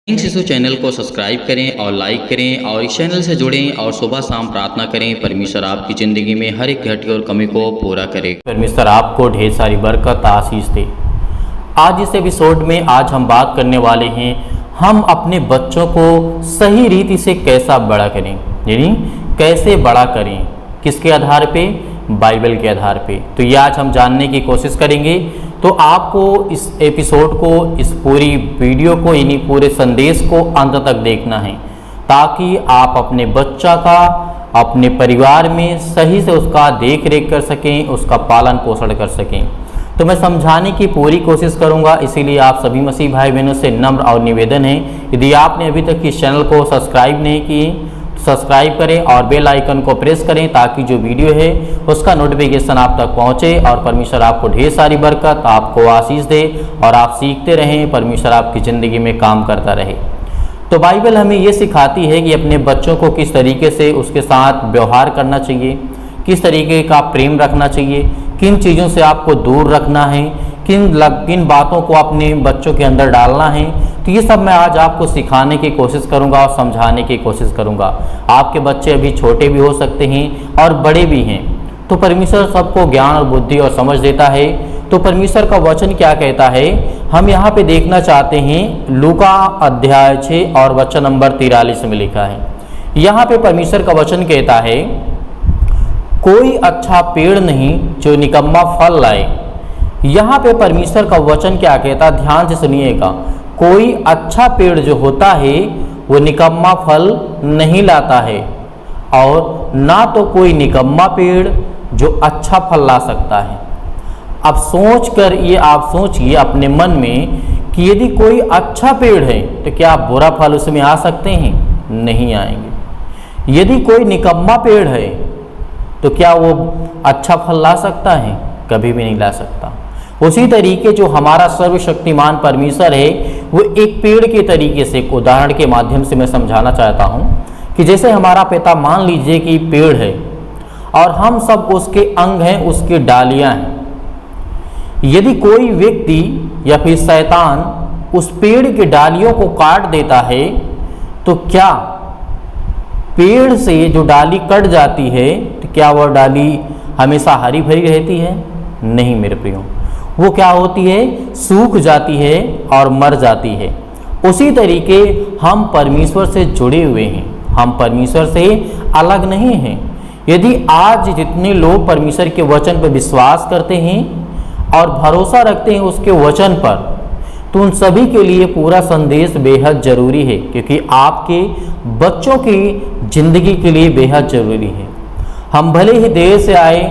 इन शिशु चैनल को सब्सक्राइब करें और लाइक करें और इस चैनल से जुड़ें और सुबह शाम प्रार्थना करें। परमेश्वर आपकी ज़िंदगी में हर एक घटी और कमी को पूरा करे। परमेश्वर आपको ढेर सारी बरकत आशीष दे। आज इस एपिसोड में हम बात करने वाले हैं, हम अपने बच्चों को सही रीति से कैसा बड़ा करें, यानी कैसे बड़ा करें, किसके आधार पे? बाइबल के आधार पे। तो ये आज हम जानने की कोशिश करेंगे। तो आपको इस एपिसोड को, इस पूरी वीडियो को, यानी पूरे संदेश को अंत तक देखना है, ताकि आप अपने बच्चा का अपने परिवार में सही से उसका देख रेख कर सकें, उसका पालन पोषण कर सकें। तो मैं समझाने की पूरी कोशिश करूंगा, इसीलिए आप सभी मसीह भाई बहनों से नम्र और निवेदन है, यदि आपने अभी तक इस चैनल को सब्सक्राइब नहीं किए, सब्सक्राइब करें और बेल आइकन को प्रेस करें, ताकि जो वीडियो है उसका नोटिफिकेशन आप तक पहुंचे और परमेश्वर आपको ढेर सारी बरकत, आपको आशीष दे और आप सीखते रहें, परमेश्वर आपकी ज़िंदगी में काम करता रहे। तो बाइबल हमें ये सिखाती है कि अपने बच्चों को किस तरीके से उसके साथ व्यवहार करना चाहिए, किस तरीके का प्रेम रखना चाहिए, किन चीज़ों से आपको दूर रखना है, किन बातों को अपने बच्चों के अंदर डालना है। तो ये सब मैं आज आपको सिखाने की कोशिश करूंगा और समझाने की कोशिश करूंगा। आपके बच्चे अभी छोटे भी हो सकते हैं और बड़े भी हैं, तो परमेश्वर सबको ज्ञान और बुद्धि और समझ देता है। तो परमेश्वर का वचन क्या कहता है, हम यहाँ पे देखना चाहते हैं। लूका अध्याय 6 और वचन नंबर 43 में लिखा है। यहाँ पे परमेश्वर का वचन कहता है, कोई अच्छा पेड़ नहीं जो निकम्मा फल लाए। यहाँ पे परमेश्वर का वचन क्या कहता है, ध्यान से सुनिएगा। कोई अच्छा पेड़ जो होता है वो निकम्मा फल नहीं लाता है, और ना तो कोई निकम्मा पेड़ जो अच्छा फल ला सकता है। अब आप सोचिए अपने मन में कि यदि कोई अच्छा पेड़ है तो क्या बुरा फल उसमें आ सकते हैं? नहीं आएंगे। यदि कोई निकम्मा पेड़ है तो क्या वो अच्छा फल ला सकता है? कभी भी नहीं ला सकता। उसी तरीके जो हमारा सर्वशक्तिमान परमेश्वर है, वो एक पेड़ के तरीके से, एक उदाहरण के माध्यम से मैं समझाना चाहता हूँ कि जैसे हमारा पिता, मान लीजिए कि पेड़ है और हम सब उसके अंग हैं, उसकी डालियाँ हैं। यदि कोई व्यक्ति या फिर शैतान उस पेड़ की डालियों को काट देता है, तो क्या पेड़ से जो डाली कट जाती है तो क्या वह डाली हमेशा हरी भरी रहती है? नहीं मेरे प्रियो, वो क्या होती है? सूख जाती है और मर जाती है। उसी तरीके हम परमेश्वर से जुड़े हुए हैं, हम परमेश्वर से अलग नहीं हैं। यदि आज जितने लोग परमेश्वर के वचन पर विश्वास करते हैं और भरोसा रखते हैं उसके वचन पर, तो उन सभी के लिए पूरा संदेश बेहद ज़रूरी है, क्योंकि आपके बच्चों की ज़िंदगी के लिए बेहद ज़रूरी है। हम भले ही देर से आए,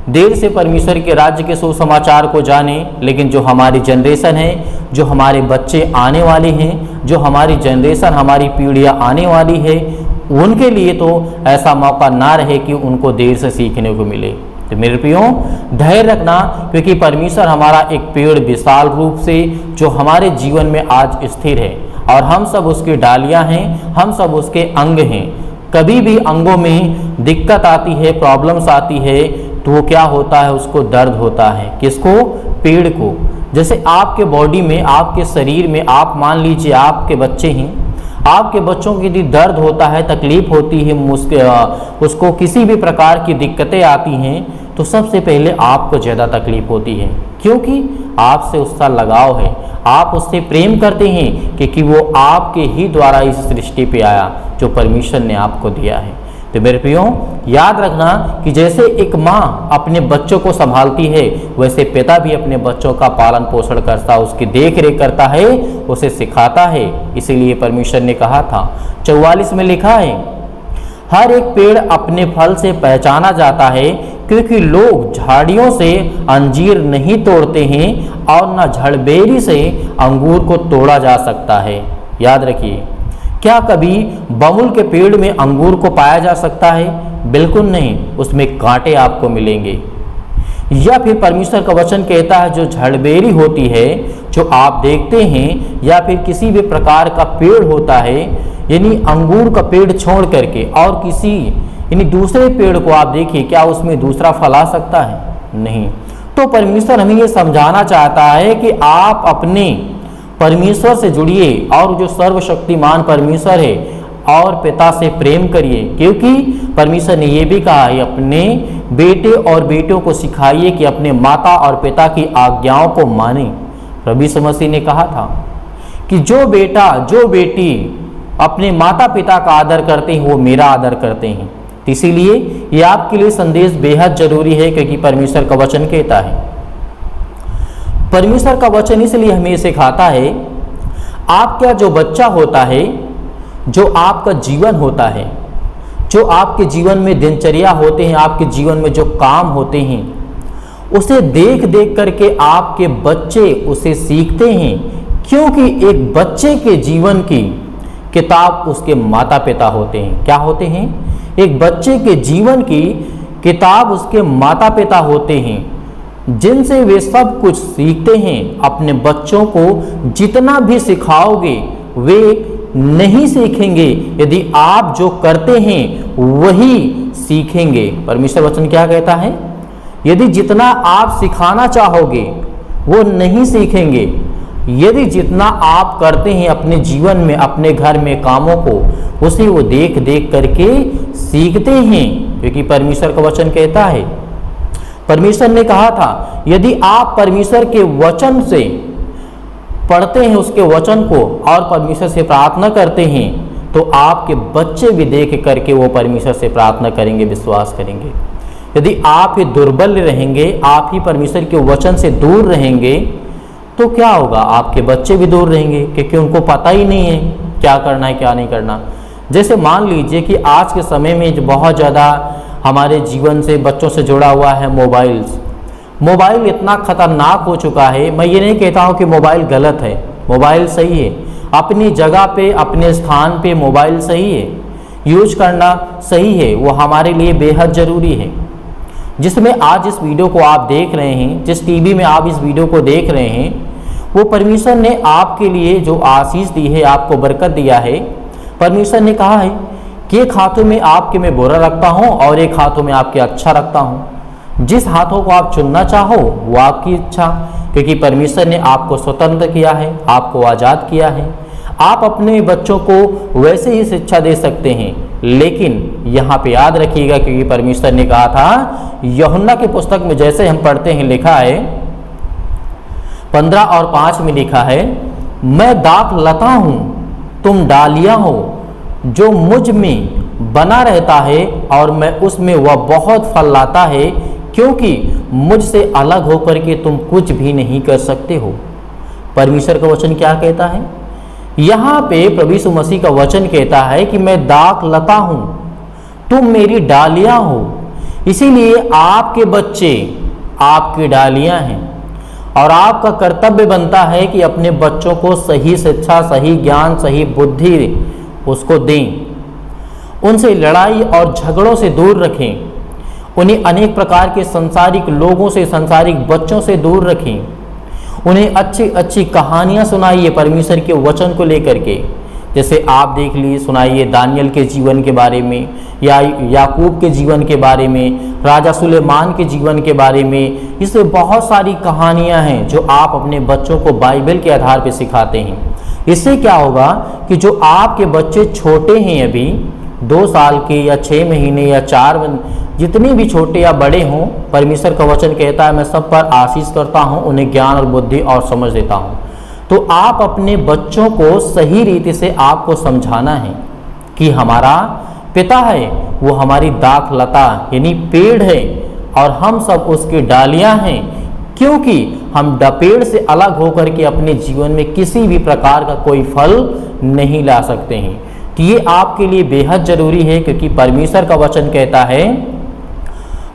देर से परमेश्वर के राज्य के सुसमाचार को जाने, लेकिन जो हमारी जनरेशन है, जो हमारे बच्चे आने वाले हैं, जो हमारी जनरेशन, हमारी पीढ़ियाँ आने वाली है, उनके लिए तो ऐसा मौका ना रहे कि उनको देर से सीखने को मिले। तो मेरे प्रियो, धैर्य रखना, क्योंकि परमेश्वर हमारा एक पेड़ विशाल रूप से जो हमारे जीवन में आज स्थिर है, और हम सब उसकी डालियाँ हैं, हम सब उसके अंग हैं। कभी भी अंगों में दिक्कत आती है, प्रॉब्लम्स आती है, तो वो क्या होता है? उसको दर्द होता है। किसको? पेड़ को। जैसे आपके बॉडी में, आपके शरीर में, आप मान लीजिए आपके बच्चे हैं, आपके बच्चों की यदि दर्द होता है, तकलीफ होती है, उसको किसी भी प्रकार की दिक्कतें आती हैं, तो सबसे पहले आपको ज़्यादा तकलीफ होती है, क्योंकि आपसे उसका लगाव है, आप उससे प्रेम करते हैं, क्योंकि वो आपके ही द्वारा इस सृष्टि पे आया, जो परमेश्वर ने आपको दिया है। तो मेरे प्रियो, याद रखना कि जैसे एक माँ अपने बच्चों को संभालती है, वैसे पिता भी अपने बच्चों का पालन पोषण करता, उसकी देख रेख करता है, उसे सिखाता है। इसीलिए परमेश्वर ने कहा था, 44 में लिखा है, हर एक पेड़ अपने फल से पहचाना जाता है, क्योंकि लोग झाड़ियों से अंजीर नहीं तोड़ते हैं और न झड़बेरी से अंगूर को तोड़ा जा सकता है। याद रखिए, क्या कभी बबूल के पेड़ में अंगूर को पाया जा सकता है? बिल्कुल नहीं, उसमें कांटे आपको मिलेंगे। या फिर परमेश्वर का वचन कहता है, जो झड़बेरी होती है, जो आप देखते हैं, या फिर किसी भी प्रकार का पेड़ होता है, यानी अंगूर का पेड़ छोड़ करके और किसी यानी दूसरे पेड़ को आप देखिए, क्या उसमें दूसरा फल आ सकता है? नहीं। तो परमेश्वर हमें ये समझाना चाहता है कि आप अपने परमेश्वर से जुड़िए और जो सर्वशक्तिमान परमेश्वर है और पिता से प्रेम करिए, क्योंकि परमेश्वर ने ये भी कहा है अपने बेटे और बेटियों को सिखाइए कि अपने माता और पिता की आज्ञाओं को माने। प्रभु यीशु मसीह ने कहा था कि जो बेटा जो बेटी अपने माता पिता का आदर करते हैं वो मेरा आदर करते हैं। तो इसीलिए ये आपके लिए संदेश बेहद जरूरी है, क्योंकि परमेश्वर का वचन कहता है, परमेश्वर का वचन इसलिए हमें सिखाता है, आपका जो बच्चा होता है, जो आपका जीवन होता है, जो आपके जीवन में दिनचर्या होते हैं, आपके जीवन में जो काम होते हैं, उसे देख देख करके आपके बच्चे उसे सीखते हैं, क्योंकि एक बच्चे के जीवन की किताब उसके माता पिता होते हैं। क्या होते हैं? एक बच्चे के जीवन की किताब उसके माता पिता होते हैं, जिनसे वे सब कुछ सीखते हैं। अपने बच्चों को जितना भी सिखाओगे वे नहीं सीखेंगे, यदि आप जो करते हैं वही सीखेंगे। परमेश्वर वचन क्या कहता है? यदि जितना आप सिखाना चाहोगे वो नहीं सीखेंगे, यदि जितना आप करते हैं अपने जीवन में, अपने घर में कामों को, उसे वो देख देख करके सीखते हैं, क्योंकि परमेश्वर का वचन कहता है, परमेश्वर ने कहा था यदि आप परमेश्वर के वचन से पढ़ते हैं उसके वचन को और परमेश्वर से प्रार्थना करते हैं, तो आपके बच्चे भी देख करके वो परमेश्वर से प्रार्थना करेंगे, विश्वास करेंगे। यदि आप ही दुर्बल रहेंगे, आप ही परमेश्वर के वचन से दूर रहेंगे, तो क्या होगा? आपके बच्चे भी दूर रहेंगे, क्योंकि उनको पता ही नहीं है क्या करना है क्या नहीं करना। जैसे मान लीजिए कि आज के समय में जो बहुत ज़्यादा हमारे जीवन से बच्चों से जुड़ा हुआ है मोबाइल इतना खतरनाक हो चुका है। मैं ये नहीं कहता हूँ कि मोबाइल गलत है, मोबाइल सही है, अपनी जगह पे अपने स्थान पे मोबाइल सही है, यूज करना सही है, वो हमारे लिए बेहद ज़रूरी है। जिसमें आज इस वीडियो को आप देख रहे हैं, जिस टीवी में आप इस वीडियो को देख रहे हैं, वो परमेश्वर ने आपके लिए जो आशीष दी है, आपको बरकत दिया है। परमेश्वर ने कहा है कि एक हाथों में आपके मैं बुरा रखता हूँ और एक हाथों में आपके अच्छा रखता हूँ। जिस हाथों को आप चुनना चाहो वो आपकी इच्छा, क्योंकि परमेश्वर ने आपको स्वतंत्र किया है, आपको आज़ाद किया है। आप अपने बच्चों को वैसे ही शिक्षा दे सकते हैं, लेकिन यहाँ पे याद रखिएगा, क्योंकि परमेश्वर ने कहा था यूहन्ना की पुस्तक में, जैसे हम पढ़ते हैं, लिखा है 15 और 5 में लिखा है, मैं दाख लता हूँ तुम डालियाँ हो, जो मुझ में बना रहता है और मैं उसमें वह बहुत फल लाता है, क्योंकि मुझसे अलग होकर के तुम कुछ भी नहीं कर सकते हो। परमेश्वर का वचन क्या कहता है? यहाँ पे प्रभु यीशु मसीह का वचन कहता है कि मैं दाख लता हूँ, तुम मेरी डालियाँ हो। इसीलिए आपके बच्चे आपकी डालियाँ हैं और आपका कर्तव्य बनता है कि अपने बच्चों को सही शिक्षा, सही ज्ञान, सही बुद्धि उसको दें, उनसे लड़ाई और झगड़ों से दूर रखें, उन्हें अनेक प्रकार के सांसारिक लोगों से, सांसारिक बच्चों से दूर रखें, उन्हें अच्छी अच्छी कहानियाँ सुनाइए परमेश्वर के वचन को लेकर के। जैसे आप देख लीजिए, सुनाइए दानियल के जीवन के बारे में, या याकूब के जीवन के बारे में, राजा सुलेमान के जीवन के बारे में। इससे बहुत सारी कहानियाँ हैं जो आप अपने बच्चों को बाइबल के आधार पर सिखाते हैं। इससे क्या होगा कि जो आपके बच्चे छोटे हैं, अभी 2 साल के या 6 महीने या 4, जितने भी छोटे या बड़े हों, परमेश्वर का वचन कहता है मैं सब पर आशीष करता हूँ, उन्हें ज्ञान और बुद्धि और समझ देता हूँ। तो आप अपने बच्चों को सही रीति से आपको समझाना है कि हमारा पिता है, वो हमारी दाख लता यानी पेड़ है और हम सब उसकी डालियाँ हैं, क्योंकि हम पेड़ से अलग होकर के अपने जीवन में किसी भी प्रकार का कोई फल नहीं ला सकते हैं। तो ये आपके लिए बेहद जरूरी है, क्योंकि परमेश्वर का वचन कहता है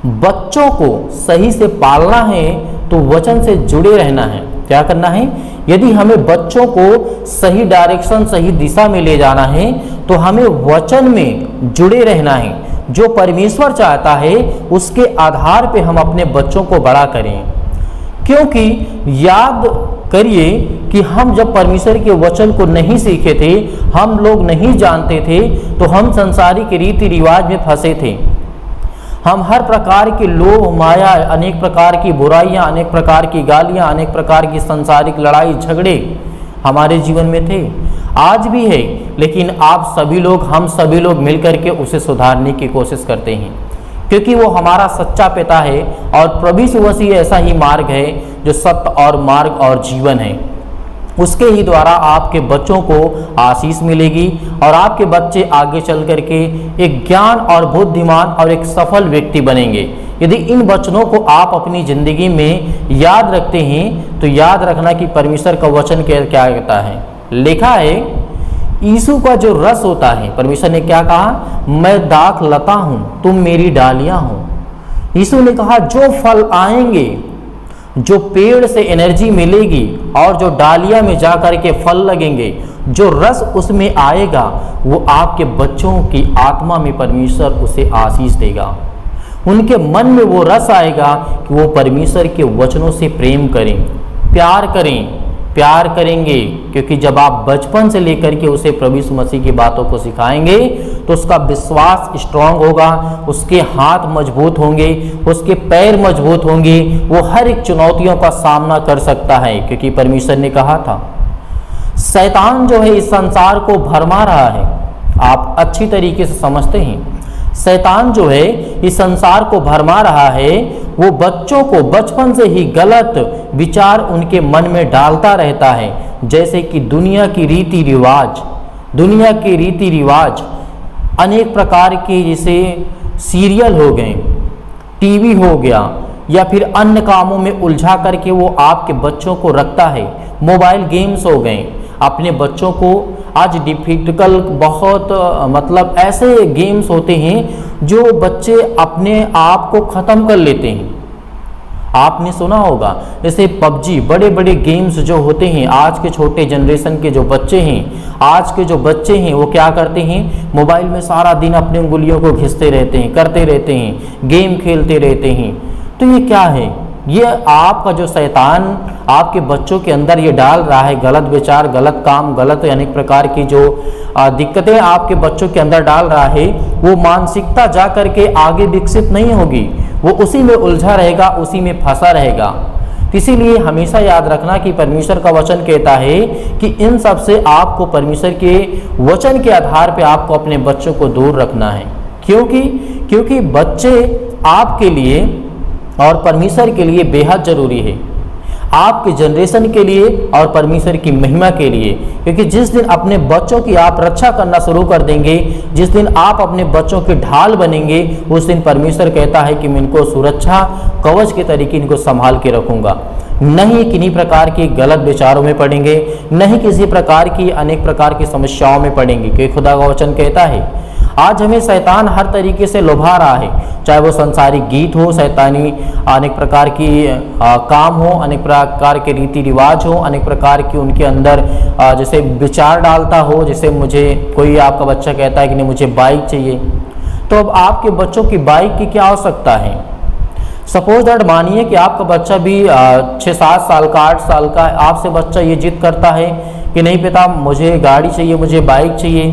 बच्चों को सही से पालना है तो वचन से जुड़े रहना है। क्या करना है? यदि हमें बच्चों को सही डायरेक्शन, सही दिशा में ले जाना है, तो हमें वचन में जुड़े रहना है। जो परमेश्वर चाहता है उसके आधार पे हम अपने बच्चों को बड़ा करें। क्योंकि याद करिए कि हम जब परमेश्वर के वचन को नहीं सीखे थे, हम लोग नहीं जानते थे, तो हम संसारिक रीति रिवाज में फंसे थे। हम हर प्रकार की लोभ, माया, अनेक प्रकार की बुराइयां, अनेक प्रकार की गालियां, अनेक प्रकार की संसारिक लड़ाई झगड़े हमारे जीवन में थे, आज भी है, लेकिन आप सभी लोग, हम सभी लोग मिलकर के उसे सुधारने की कोशिश करते हैं, क्योंकि वो हमारा सच्चा पिता है और प्रभु यीशु मसीह ऐसा ही मार्ग है जो सत्य और मार्ग और जीवन है। उसके ही द्वारा आपके बच्चों को आशीष मिलेगी और आपके बच्चे आगे चल करके एक ज्ञान और बुद्धिमान और एक सफल व्यक्ति बनेंगे। यदि इन वचनों को आप अपनी ज़िंदगी में याद रखते हैं तो याद रखना कि परमेश्वर का वचन क्या कहता है। लिखा है, यीशु का जो रस होता है, परमेश्वर ने क्या कहा, मैं दाख लता हूँ, तुम मेरी डालियाँ हो। यीशु ने कहा जो फल आएंगे, जो पेड़ से एनर्जी मिलेगी और जो डालियाँ में जा कर के फल लगेंगे, जो रस उसमें आएगा, वो आपके बच्चों की आत्मा में परमेश्वर उसे आशीष देगा। उनके मन में वो रस आएगा कि वो परमेश्वर के वचनों से प्रेम करें, प्यार करें, प्यार करेंगे, क्योंकि जब आप बचपन से लेकर के उसे प्रभु यीशु मसीह की बातों को सिखाएंगे तो उसका विश्वास स्ट्रांग होगा, उसके हाथ मजबूत होंगे, उसके पैर मजबूत होंगे, वो हर एक चुनौतियों का सामना कर सकता है। क्योंकि परमेश्वर ने कहा था, शैतान जो है इस संसार को भरमा रहा है, आप अच्छी तरीके से समझते हैं। शैतान जो है इस संसार को भरमा रहा है, वो बच्चों को बचपन से ही गलत विचार उनके मन में डालता रहता है, जैसे कि दुनिया के रीति रिवाज अनेक प्रकार के, जैसे सीरियल हो गए, टीवी हो गया, या फिर अन्य कामों में उलझा करके वो आपके बच्चों को रखता है। मोबाइल गेम्स हो गए, अपने बच्चों को आज डिफिकल्ट बहुत मतलब ऐसे गेम्स होते हैं जो बच्चे अपने आप को ख़त्म कर लेते हैं। आपने सुना होगा जैसे पबजी, बड़े बड़े गेम्स जो होते हैं, आज के छोटे जनरेशन के जो बच्चे हैं, आज के जो बच्चे हैं वो क्या करते हैं, मोबाइल में सारा दिन अपने उंगलियों को घिसते रहते हैं, करते रहते हैं, गेम खेलते रहते हैं। तो ये क्या है, ये आपका जो शैतान आपके बच्चों के अंदर ये डाल रहा है, गलत विचार, गलत काम, गलत अनेक प्रकार की जो दिक्कतें आपके बच्चों के अंदर डाल रहा है, वो मानसिकता जा कर के आगे विकसित नहीं होगी, वो उसी में उलझा रहेगा, उसी में फंसा रहेगा। इसीलिए हमेशा याद रखना कि परमेश्वर का वचन कहता है कि इन सब से आपको परमेश्वर के वचन के आधार पर आपको अपने बच्चों को दूर रखना है। क्योंकि बच्चे आपके लिए और परमेश्वर के लिए बेहद जरूरी है, आपके जनरेशन के लिए और परमेश्वर की महिमा के लिए। क्योंकि जिस दिन अपने बच्चों की आप रक्षा करना शुरू कर देंगे, जिस दिन आप अपने बच्चों के ढाल बनेंगे, उस दिन परमेश्वर कहता है कि मैं इनको सुरक्षा कवच के तरीके इनको संभाल के रखूंगा। नहीं किन्हीं प्रकार की गलत विचारों में पड़ेंगे, नहीं किसी प्रकार की अनेक प्रकार की समस्याओं में पड़ेंगे। क्योंकि खुदा का वचन कहता है आज हमें शैतान हर तरीके से लुभा रहा है, चाहे वो संसारिक गीत हो, शैतानी अनेक प्रकार की काम हो, अनेक प्रकार के रीति रिवाज हो, अनेक प्रकार की उनके अंदर जैसे विचार डालता हो। जैसे मुझे कोई आपका बच्चा कहता है कि नहीं मुझे बाइक चाहिए, तो अब आपके बच्चों की बाइक की क्या आवश्यकता है। सपोज दैट मानिए कि आपका बच्चा भी 6-7 साल का, 8 साल का, आपसे बच्चा ये जिद करता है कि नहीं पिता मुझे गाड़ी चाहिए, मुझे बाइक चाहिए,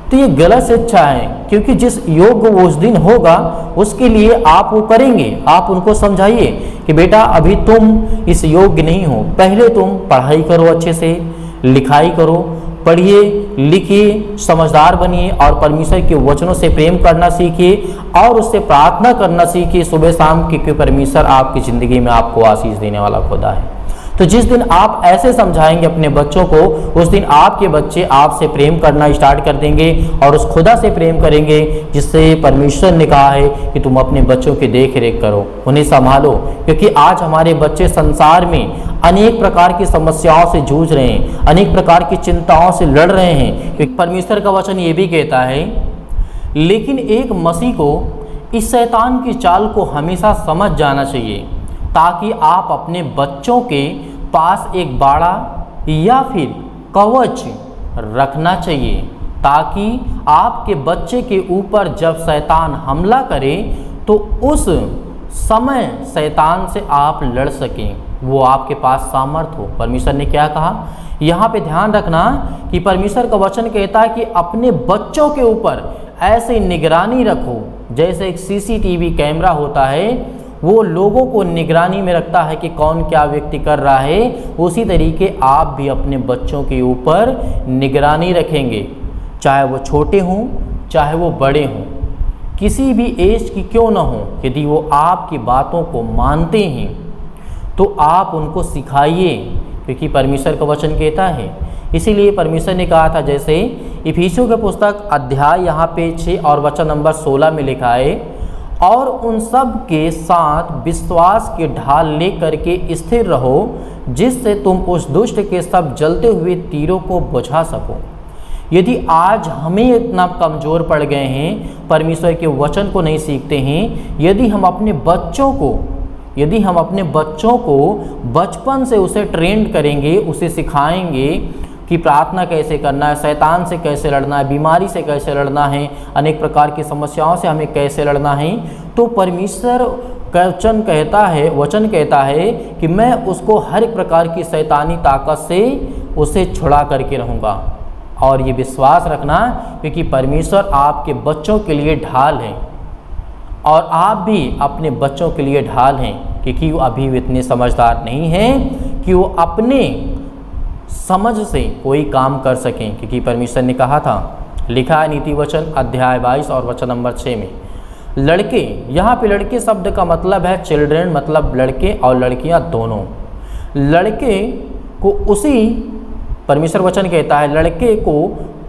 तो ये गलत शिक्षा है। क्योंकि जिस योग्य वो उस दिन होगा उसके लिए आप वो करेंगे। आप उनको समझाइए कि बेटा अभी तुम इस योग्य नहीं हो, पहले तुम पढ़ाई करो, अच्छे से लिखाई करो, पढ़िए लिखिए, समझदार बनिए और परमेश्वर के वचनों से प्रेम करना सीखिए और उससे प्रार्थना करना सीखिए सुबह शाम, क्योंकि परमेश्वर आपकी ज़िंदगी में आपको आशीष देने वाला खुदा है। तो जिस दिन आप ऐसे समझाएंगे अपने बच्चों को, उस दिन आपके बच्चे आपसे प्रेम करना स्टार्ट कर देंगे और उस खुदा से प्रेम करेंगे जिससे परमेश्वर ने कहा है कि तुम अपने बच्चों की देख रेख करो, उन्हें संभालो। क्योंकि आज हमारे बच्चे संसार में अनेक प्रकार की समस्याओं से जूझ रहे हैं, अनेक प्रकार की चिंताओं से लड़ रहे हैं। क्योंकि परमेश्वर का वचन ये भी कहता है, लेकिन एक मसीह को इस शैतान की चाल को हमेशा समझ जाना चाहिए, ताकि आप अपने बच्चों के पास एक बाड़ा या फिर कवच रखना चाहिए, ताकि आपके बच्चे के ऊपर जब शैतान हमला करे तो उस समय शैतान से आप लड़ सकें, वो आपके पास सामर्थ हो। परमेश्वर ने क्या कहा, यहाँ पे ध्यान रखना कि परमेश्वर का वचन कहता है कि अपने बच्चों के ऊपर ऐसे निगरानी रखो जैसे एक सीसीटीवी कैमरा होता है, वो लोगों को निगरानी में रखता है कि कौन क्या व्यक्ति कर रहा है, उसी तरीके आप भी अपने बच्चों के ऊपर निगरानी रखेंगे, चाहे वो छोटे हों चाहे वो बड़े हों, किसी भी एज की क्यों ना हो। यदि वो आपकी बातों को मानते हैं तो आप उनको सिखाइए, क्योंकि परमेश्वर का वचन कहता है। इसीलिए परमेश्वर ने कहा था, जैसे इफिसियों के पुस्तक अध्याय यहाँ पे 6 और वचन नंबर 16 में लिखा है, और उन सब के साथ विश्वास के ढाल ले करके स्थिर रहो, जिससे तुम उस दुष्ट के सब जलते हुए तीरों को बुझा सको। यदि आज हमें इतना कमज़ोर पड़ गए हैं, परमेश्वर के वचन को नहीं सीखते हैं, यदि हम अपने बच्चों को बचपन से उसे ट्रेंड करेंगे, उसे सिखाएंगे कि प्रार्थना कैसे करना है, शैतान से कैसे लड़ना है, बीमारी से कैसे लड़ना है, अनेक प्रकार की समस्याओं से हमें कैसे लड़ना है, तो परमेश्वर का वचन कहता है कि मैं उसको हर एक प्रकार की शैतानी ताकत से उसे छुड़ा करके रहूँगा। और ये विश्वास रखना, क्योंकि परमेश्वर आपके बच्चों के लिए ढाल है और आप भी अपने बच्चों के लिए ढाल हैं, क्योंकि वो अभी भी इतने समझदार नहीं हैं कि वो अपने समझ से कोई काम कर सकें। क्योंकि परमेश्वर ने कहा था, लिखा है नीति वचन अध्याय 22 और वचन नंबर 6 में, लड़के, यहाँ पे लड़के शब्द का मतलब है चिल्ड्रन, मतलब लड़के और लड़कियाँ दोनों। लड़के को परमेश्वर वचन कहता है, लड़के को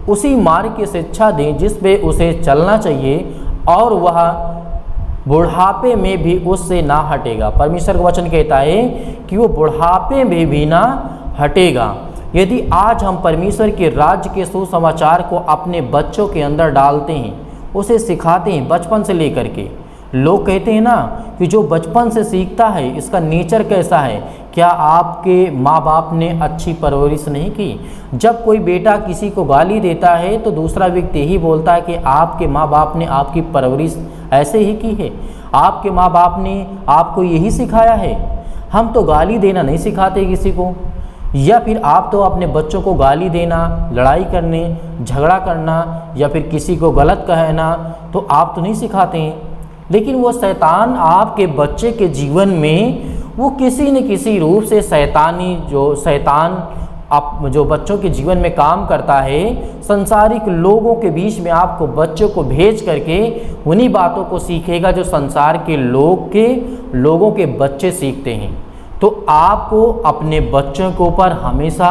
उसी मार्ग की शिक्षा दें जिस पे उसे चलना चाहिए, और वह बुढ़ापे में भी उससे ना हटेगा। परमेश्वर का वचन कहता है कि वो बुढ़ापे में भी ना हटेगा। यदि आज हम परमेश्वर के राज्य के सुसमाचार को अपने बच्चों के अंदर डालते हैं, उसे सिखाते हैं बचपन से लेकर के, लोग कहते हैं ना कि जो बचपन से सीखता है इसका नेचर कैसा है। क्या आपके माँ बाप ने अच्छी परवरिश नहीं की? जब कोई बेटा किसी को गाली देता है तो दूसरा व्यक्ति यही बोलता है कि आपके माँ बाप ने आपकी परवरिश ऐसे ही की है, आपके माँ बाप ने आपको यही सिखाया है। हम तो गाली देना नहीं सिखाते किसी को, या फिर आप तो अपने बच्चों को गाली देना, लड़ाई करने, झगड़ा करना, या फिर किसी को गलत कहना तो आप तो नहीं सिखाते हैं। लेकिन वो शैतान आपके बच्चे के जीवन में वो किसी न किसी रूप से शैतान जो बच्चों के जीवन में काम करता है, संसारिक लोगों के बीच में आपको बच्चों को भेज करके उन्हीं बातों को सीखेगा जो संसार के लोगों के बच्चे सीखते हैं। तो आपको अपने बच्चों के ऊपर हमेशा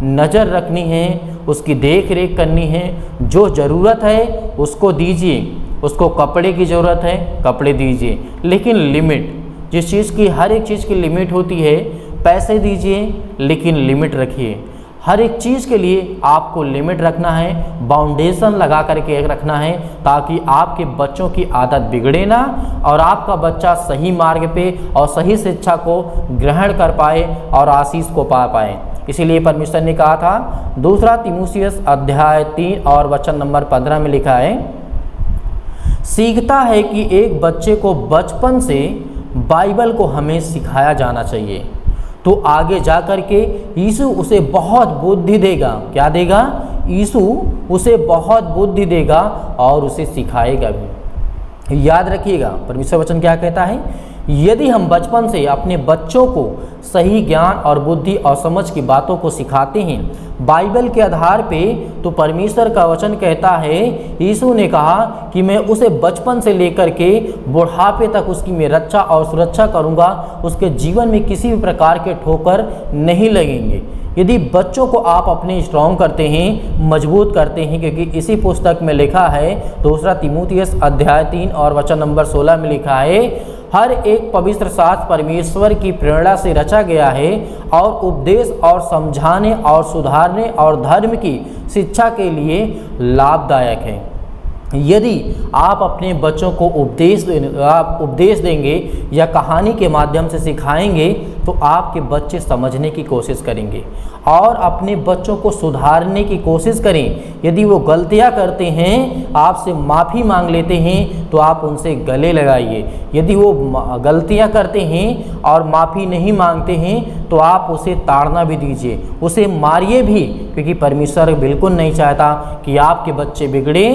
नज़र रखनी है, उसकी देख रेख करनी है। जो ज़रूरत है उसको दीजिए, उसको कपड़े की ज़रूरत है कपड़े दीजिए, लेकिन लिमिट, जिस चीज़ की हर एक चीज़ की लिमिट होती है। पैसे दीजिए लेकिन लिमिट रखिए। हर एक चीज़ के लिए आपको लिमिट रखना है, बाउंडेशन लगा करके रखना है, ताकि आपके बच्चों की आदत बिगड़े ना और आपका बच्चा सही मार्ग पे और सही शिक्षा को ग्रहण कर पाए और आशीष को पा पाए। इसीलिए परमेश्वर ने कहा था, दूसरा तीमुथियुस अध्याय 3 और वचन नंबर 15 में लिखा है, सीखता है कि एक बच्चे को बचपन से बाइबल को हमें सिखाया जाना चाहिए, तो आगे जा कर के यीशु उसे बहुत बुद्धि देगा। क्या देगा? यीशु उसे बहुत बुद्धि देगा और उसे सिखाएगा भी। याद रखिएगा, परमेश्वर वचन क्या कहता है, यदि हम बचपन से अपने बच्चों को सही ज्ञान और बुद्धि और समझ की बातों को सिखाते हैं बाइबल के आधार पे, तो परमेश्वर का वचन कहता है, यीशु ने कहा कि मैं उसे बचपन से लेकर के बुढ़ापे तक उसकी मैं रक्षा और सुरक्षा करूंगा, उसके जीवन में किसी भी प्रकार के ठोकर नहीं लगेंगे। यदि बच्चों को आप अपने स्ट्रॉन्ग करते हैं, मजबूत करते हैं, क्योंकि इसी पुस्तक में लिखा है, दूसरा तीमुथियुस अध्याय 3 और वचन नंबर 16 में लिखा है, हर एक पवित्र शास्त्र परमेश्वर की प्रेरणा से रचा गया है और उपदेश और समझाने और सुधारने और धर्म की शिक्षा के लिए लाभदायक है। यदि आप अपने बच्चों को उपदेश देंगे या कहानी के माध्यम से सिखाएंगे, तो आपके बच्चे समझने की कोशिश करेंगे और अपने बच्चों को सुधारने की कोशिश करें। यदि वो गलतियां करते हैं, आपसे माफ़ी मांग लेते हैं, तो आप उनसे गले लगाइए। यदि वो गलतियां करते हैं और माफ़ी नहीं मांगते हैं, तो आप उसे ताड़ना भी दीजिए, उसे मारिए भी, क्योंकि परमेश्वर बिल्कुल नहीं चाहता कि आपके बच्चे बिगड़े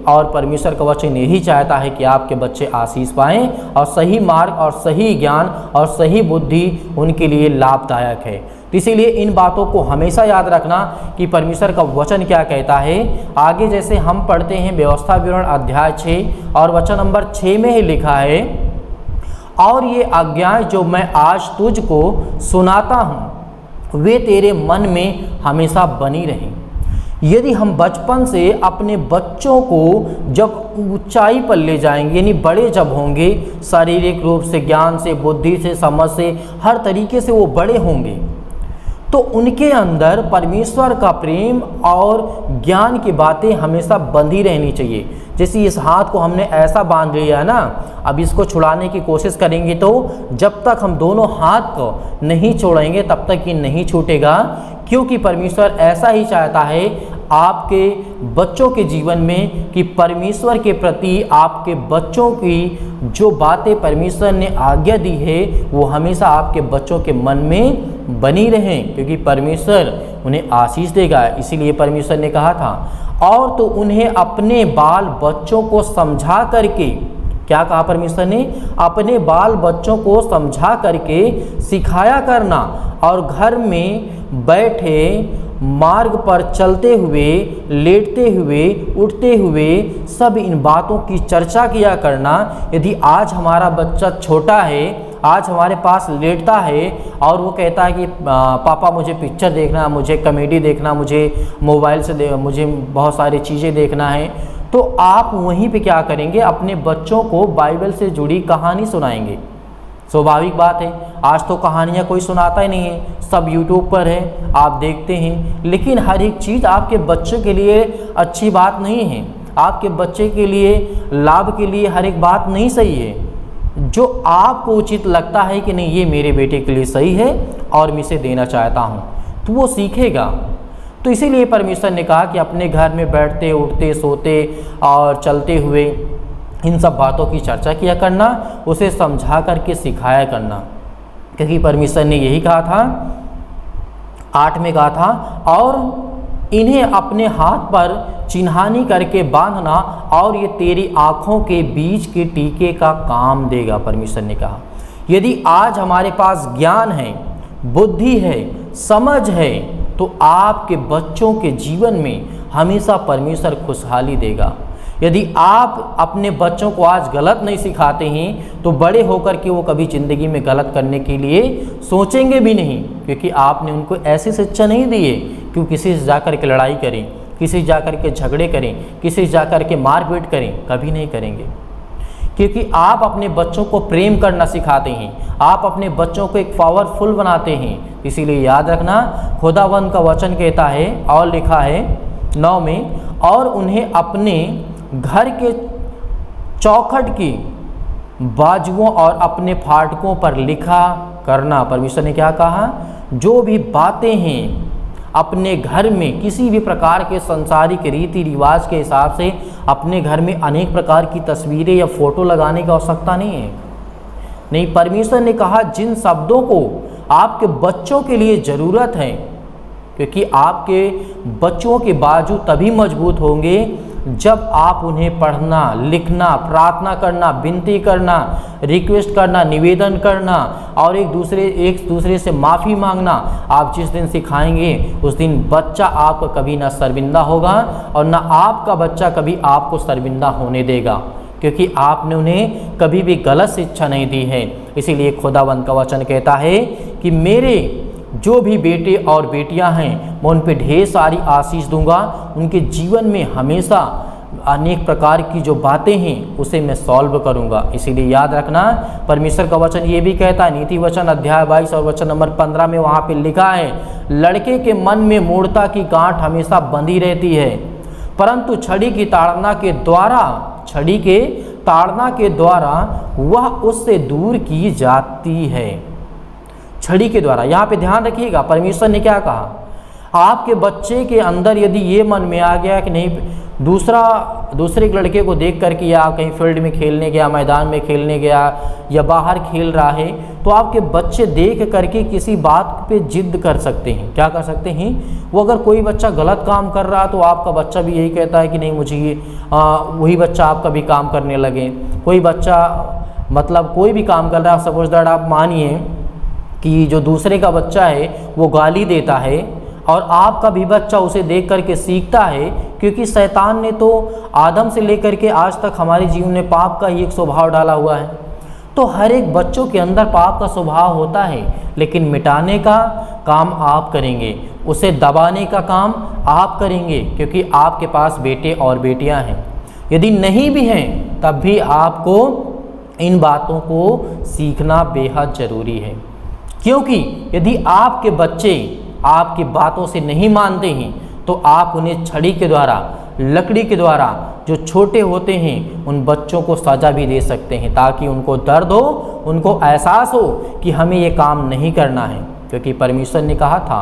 और परमेश्वर का वचन यही चाहता है कि आपके बच्चे आशीष पाएं और सही मार्ग और सही ज्ञान और सही बुद्धि उनके लिए लाभदायक है। तो इसीलिए इन बातों को हमेशा याद रखना कि परमेश्वर का वचन क्या कहता है। आगे जैसे हम पढ़ते हैं व्यवस्था विवरण अध्याय 6 और वचन नंबर 6 में ही लिखा है, और ये आज्ञाएं जो मैं आज तुझको सुनाता हूँ वे तेरे मन में हमेशा बनी रहें। यदि हम बचपन से अपने बच्चों को जब ऊंचाई पर ले जाएंगे, यानी बड़े जब होंगे, शारीरिक रूप से, ज्ञान से, बुद्धि से, समझ से, हर तरीके से वो बड़े होंगे, तो उनके अंदर परमेश्वर का प्रेम और ज्ञान की बातें हमेशा बंधी रहनी चाहिए। जैसे इस हाथ को हमने ऐसा बांध लिया है ना, अब इसको छुड़ाने की कोशिश करेंगे तो जब तक हम दोनों हाथ को नहीं छोड़ेंगे तब तक ये नहीं छूटेगा, क्योंकि परमेश्वर ऐसा ही चाहता है आपके बच्चों के जीवन में कि परमेश्वर के प्रति आपके बच्चों की जो बातें परमेश्वर ने आज्ञा दी है वो हमेशा आपके बच्चों के मन में बनी रहें, क्योंकि परमेश्वर उन्हें आशीष देगा। इसीलिए परमेश्वर ने कहा था, और तो उन्हें अपने बाल बच्चों को समझा करके, क्या कहा परमेश्वर ने, अपने बाल बच्चों को समझा करके सिखाया करना, और घर में बैठे, मार्ग पर चलते हुए, लेटते हुए, उठते हुए सब इन बातों की चर्चा किया करना। यदि आज हमारा बच्चा छोटा है, आज हमारे पास लेटता है और वो कहता है कि पापा मुझे पिक्चर देखना, मुझे कॉमेडी देखना, मुझे मोबाइल से मुझे बहुत सारी चीज़ें देखना है, तो आप वहीं पे क्या करेंगे, अपने बच्चों को बाइबल से जुड़ी कहानी सुनाएंगे। स्वाभाविक बात है, आज तो कहानियाँ कोई सुनाता ही नहीं है, सब यूट्यूब पर है, आप देखते हैं। लेकिन हर एक चीज़ आपके बच्चे के लिए अच्छी बात नहीं है, आपके बच्चे के लिए लाभ के लिए हर एक बात नहीं सही है। जो आपको उचित लगता है कि नहीं ये मेरे बेटे के लिए सही है और मैं इसे देना चाहता हूँ, तो वो सीखेगा। तो इसीलिए परमेश्वर ने कहा कि अपने घर में बैठते, उठते, सोते और चलते हुए इन सब बातों की चर्चा किया करना, उसे समझा करके सिखाया करना, क्योंकि परमेश्वर ने यही कहा था, 8 में कहा था, और इन्हें अपने हाथ पर चिन्हानी करके बांधना और ये तेरी आँखों के बीच के टीके का काम देगा। परमेश्वर ने कहा यदि आज हमारे पास ज्ञान है, बुद्धि है, समझ है, तो आपके बच्चों के जीवन में हमेशा परमेश्वर खुशहाली देगा। यदि आप अपने बच्चों को आज गलत नहीं सिखाते हैं तो बड़े होकर के वो कभी ज़िंदगी में गलत करने के लिए सोचेंगे भी नहीं, क्योंकि आपने उनको ऐसी शिक्षा नहीं दी है कि किसी से जाकर के लड़ाई करें, किसी से जाकर के झगड़े करें, किसी से जाकर के मारपीट करें, कभी नहीं करेंगे। क्योंकि आप अपने बच्चों को प्रेम करना सिखाते हैं, आप अपने बच्चों को एक पावरफुल बनाते हैं। इसीलिए याद रखना, खुदावंद का वचन कहता है और लिखा है 9 में, और उन्हें अपने घर के चौखट की बाजुओं और अपने फाटकों पर लिखा करना। परमेश्वर ने क्या कहा, जो भी बातें हैं अपने घर में, किसी भी प्रकार के संसारिक रीति रिवाज के हिसाब से अपने घर में अनेक प्रकार की तस्वीरें या फोटो लगाने की आवश्यकता नहीं है। नहीं, परमेश्वर ने कहा जिन शब्दों को आपके बच्चों के लिए ज़रूरत है, क्योंकि आपके बच्चों के बाजू तभी मजबूत होंगे जब आप उन्हें पढ़ना, लिखना, प्रार्थना करना, विनती करना, रिक्वेस्ट करना, निवेदन करना और एक दूसरे से माफ़ी मांगना आप जिस दिन सिखाएंगे उस दिन बच्चा आपका कभी ना शर्मिंदा होगा और ना आपका बच्चा कभी आपको शर्मिंदा होने देगा, क्योंकि आपने उन्हें कभी भी गलत शिक्षा नहीं दी है। इसीलिए खुदावंद का वचन कहता है कि मेरे जो भी बेटे और बेटियां हैं मैं उन पे ढेर सारी आशीष दूंगा, उनके जीवन में हमेशा अनेक प्रकार की जो बातें हैं उसे मैं सॉल्व करूंगा। इसीलिए याद रखना, परमेश्वर का वचन ये भी कहता है, नीति वचन अध्याय 22 और वचन नंबर 15 में वहाँ पे लिखा है, लड़के के मन में मूढ़ता की गांठ हमेशा बंधी रहती है, परंतु छड़ी की ताड़ना के द्वारा वह उससे दूर की जाती है। छड़ी के द्वारा, यहाँ पे ध्यान रखिएगा परमेश्वर ने क्या कहा, आपके बच्चे के अंदर यदि ये मन में आ गया कि नहीं दूसरा दूसरे एक लड़के को देख करके या कहीं फील्ड में खेलने गया, मैदान में खेलने गया या बाहर खेल रहा है, तो आपके बच्चे देख करके किसी बात पे जिद कर सकते हैं। क्या कर सकते हैं? वो अगर कोई बच्चा गलत काम कर रहा है तो आपका बच्चा भी यही कहता है कि नहीं मुझे ये वही बच्चा आपका भी काम करने लगे। कोई बच्चा मतलब कोई भी काम कर रहा है, सपोज दैट आप मानिए कि जो दूसरे का बच्चा है वो गाली देता है और आपका भी बच्चा उसे देख करके सीखता है, क्योंकि शैतान ने तो आदम से लेकर के आज तक हमारे जीवन में पाप का ही एक स्वभाव डाला हुआ है। तो हर एक बच्चों के अंदर पाप का स्वभाव होता है, लेकिन मिटाने का काम आप करेंगे, उसे दबाने का काम आप करेंगे, क्योंकि आपके पास बेटे और बेटियां हैं। यदि नहीं भी हैं तब भी आपको इन बातों को सीखना बेहद ज़रूरी है, क्योंकि यदि आपके बच्चे आपकी बातों से नहीं मानते हैं तो आप उन्हें छड़ी के द्वारा, लकड़ी के द्वारा, जो छोटे होते हैं उन बच्चों को सजा भी दे सकते हैं, ताकि उनको दर्द हो, उनको एहसास हो कि हमें ये काम नहीं करना है। क्योंकि परमेश्वर ने कहा था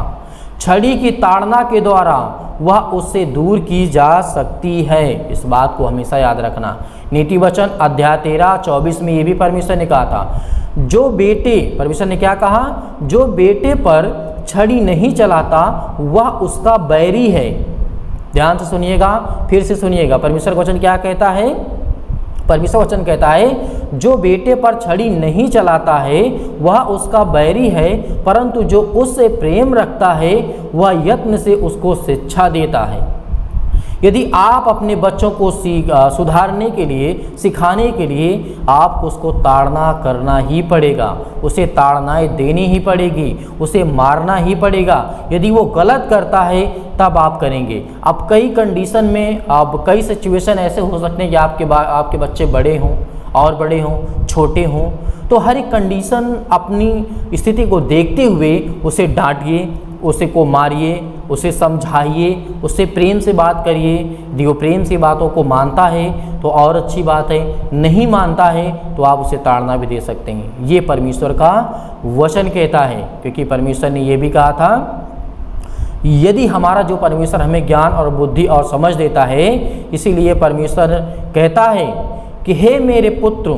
छड़ी की ताड़ना के द्वारा वह उससे दूर की जा सकती है। इस बात को हमेशा याद रखना। नीति वचन अध्याय 13:24 में ये भी परमेश्वर ने कहा था, जो बेटे, परमेश्वर ने क्या कहा? जो बेटे पर छड़ी नहीं चलाता वह उसका बैरी है। ध्यान से सुनिएगा, फिर से सुनिएगा, परमेश्वर का वचन क्या कहता है? परमेश्वर वचन कहता है जो बेटे पर छड़ी नहीं चलाता है वह उसका बैरी है, परंतु जो उससे प्रेम रखता है वह यत्न से उसको शिक्षा देता है। यदि आप अपने बच्चों को सुधारने के लिए, सिखाने के लिए, आपको उसको ताड़ना करना ही पड़ेगा, उसे ताड़नाएं देनी ही पड़ेगी, उसे मारना ही पड़ेगा। यदि वो गलत करता है तब आप करेंगे। अब कई कंडीशन में, अब कई सिचुएशन ऐसे हो सकते हैं कि आपके बच्चे बड़े हों और बड़े हों, छोटे हों, तो हर एक कंडीशन अपनी स्थिति को देखते हुए उसे डांटिए, उसे को मारिए, उसे समझाइए, उससे प्रेम से बात करिए। यदि वो प्रेम से बातों को मानता है तो और अच्छी बात है, नहीं मानता है तो आप उसे ताड़ना भी दे सकते हैं। ये परमेश्वर का वचन कहता है, क्योंकि परमेश्वर ने ये भी कहा था, यदि हमारा जो परमेश्वर हमें ज्ञान और बुद्धि और समझ देता है, इसीलिए परमेश्वर कहता है कि हे मेरे पुत्र,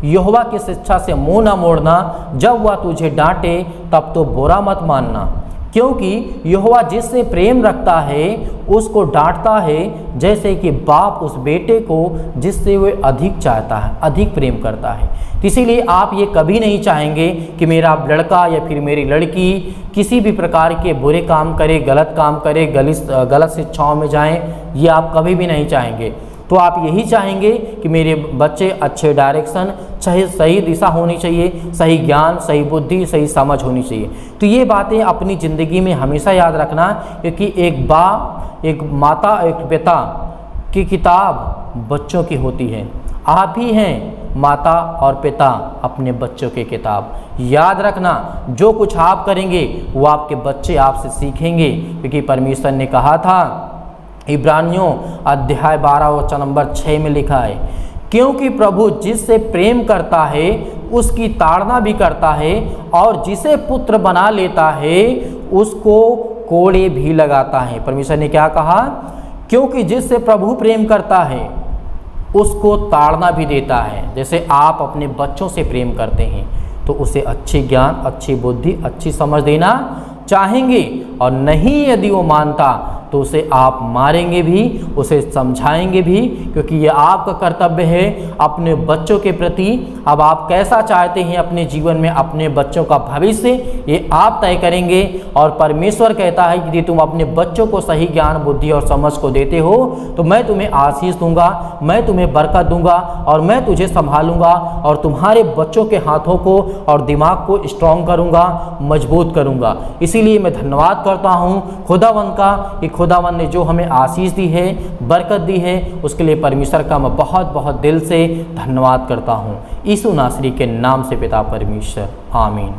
यहोवा की शिक्षा से मुँह न मोड़ना, जब वह तुझे डांटे तब तो बुरा मत मानना, क्योंकि यहोवा जिससे प्रेम रखता है उसको डांटता है, जैसे कि बाप उस बेटे को जिससे वह अधिक चाहता है, अधिक प्रेम करता है। तो इसीलिए आप ये कभी नहीं चाहेंगे कि मेरा लड़का या फिर मेरी लड़की किसी भी प्रकार के बुरे काम करे, गलत काम करे, गलत शिक्षाओं में जाएं, ये आप कभी भी नहीं चाहेंगे। तो आप यही चाहेंगे कि मेरे बच्चे अच्छे डायरेक्शन, चाहे सही दिशा होनी चाहिए, सही ज्ञान, सही बुद्धि, सही समझ होनी चाहिए। तो ये बातें अपनी ज़िंदगी में हमेशा याद रखना, क्योंकि एक बाप, एक माता, एक पिता की किताब बच्चों की होती है। आप ही हैं माता और पिता अपने बच्चों की किताब। याद रखना, जो कुछ आप करेंगे वो आपके बच्चे आपसे सीखेंगे, क्योंकि परमेश्वर ने कहा था, इब्रानियों अध्याय 12 वचन नंबर 6 में लिखा है, क्योंकि प्रभु जिससे प्रेम करता है उसकी ताड़ना भी करता है, और जिसे पुत्र बना लेता है उसको कोड़े भी लगाता है। परमेश्वर ने क्या कहा? क्योंकि जिससे प्रभु प्रेम करता है उसको ताड़ना भी देता है। जैसे आप अपने बच्चों से प्रेम करते हैं तो उसे अच्छी ज्ञान, अच्छी बुद्धि, अच्छी समझ देना चाहेंगे, और नहीं यदि वो मानता तो उसे आप मारेंगे भी, उसे समझाएंगे भी, क्योंकि ये आपका कर्तव्य है अपने बच्चों के प्रति। अब आप कैसा चाहते हैं अपने जीवन में अपने बच्चों का भविष्य, ये आप तय करेंगे। और परमेश्वर कहता है कि यदि तुम अपने बच्चों को सही ज्ञान, बुद्धि और समझ को देते हो तो मैं तुम्हें आशीष दूंगा, मैं तुम्हें बरकत दूंगा, और मैं तुझे संभालूंगा, और तुम्हारे बच्चों के हाथों को और दिमाग को स्ट्रॉन्ग करूंगा, मजबूत करूंगा। इसीलिए मैं धन्यवाद करता हूँ खुदावन का, कि खुदावन ने जो हमें आशीष दी है, बरकत दी है, उसके लिए परमेश्वर का मैं बहुत बहुत दिल से धन्यवाद करता हूँ। यीशु नासरी के नाम से पिता परमेश्वर, आमीन।